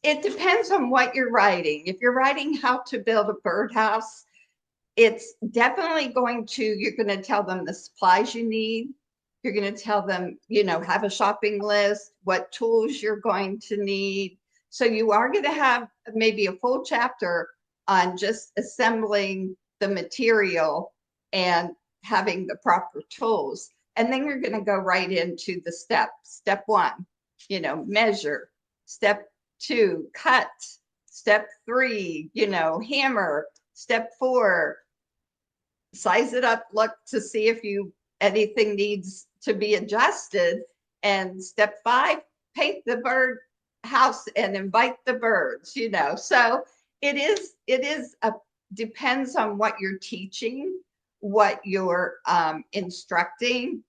It depends on what you're writing. If you're writing how to build a birdhouse, it's definitely you're going to tell them the supplies you need. You're going to tell them, have a shopping list, what tools you're going to need. So you are going to have maybe a full chapter on just assembling the material and having the proper tools. And then you're going to go right into the steps. Step 1, measure. Step 2, cut. Step 3, hammer. Step 4, size it up, look to see if anything needs to be adjusted. And step 5, paint the bird house and invite the birds, So it is depends on what you're teaching, what you're instructing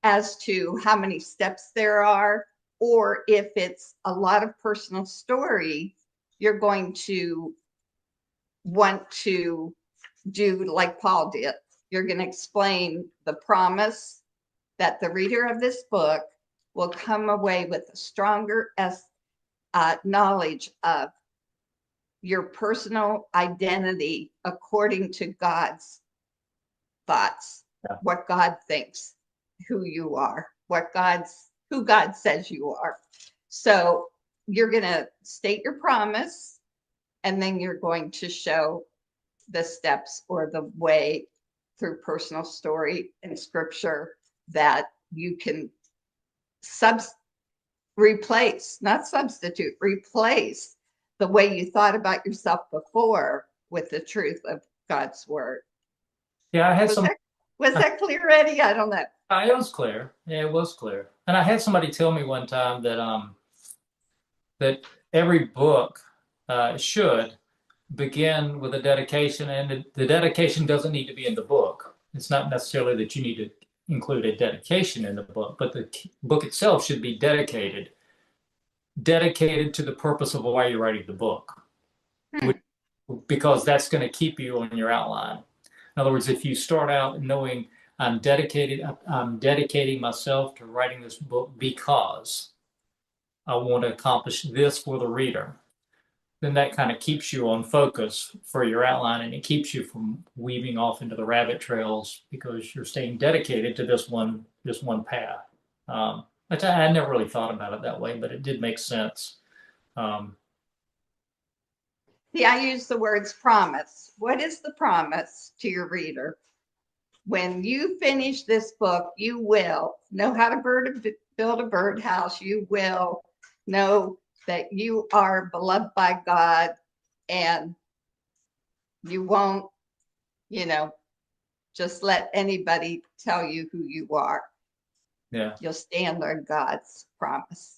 as to how many steps there are, or if it's a lot of personal story, you're going to want to do like Paul did. You're going to explain the promise that the reader of this book will come away with a stronger knowledge of your personal identity according to God's thoughts, what God thinks, who you are, who God says you are. So you're going to state your promise, and then you're going to show the steps or the way through personal story and scripture that you can replace the way you thought about yourself before with the truth of God's word. Yeah, I had was that clear, Eddie? I don't know. It was clear. Yeah, it was clear. And I had somebody tell me one time that every book should begin with a dedication, and the dedication doesn't need to be in the book. It's not necessarily that you need to include a dedication in the book, but the book itself should be dedicated to the purpose of why you're writing the book, because that's going to keep you on your outline. In other words, if you start out knowing I'm dedicating myself to writing this book because I want to accomplish this for the reader, then that kind of keeps you on focus for your outline, and it keeps you from weaving off into the rabbit trails because you're staying dedicated to this one path. Which I never really thought about it that way, but it did make sense. See, I use the words promise. What is the promise to your reader? When you finish this book, you will know how to build a birdhouse. You will know that you are beloved by God, and you won't, just let anybody tell you who you are. Yeah. You'll stand on God's promise.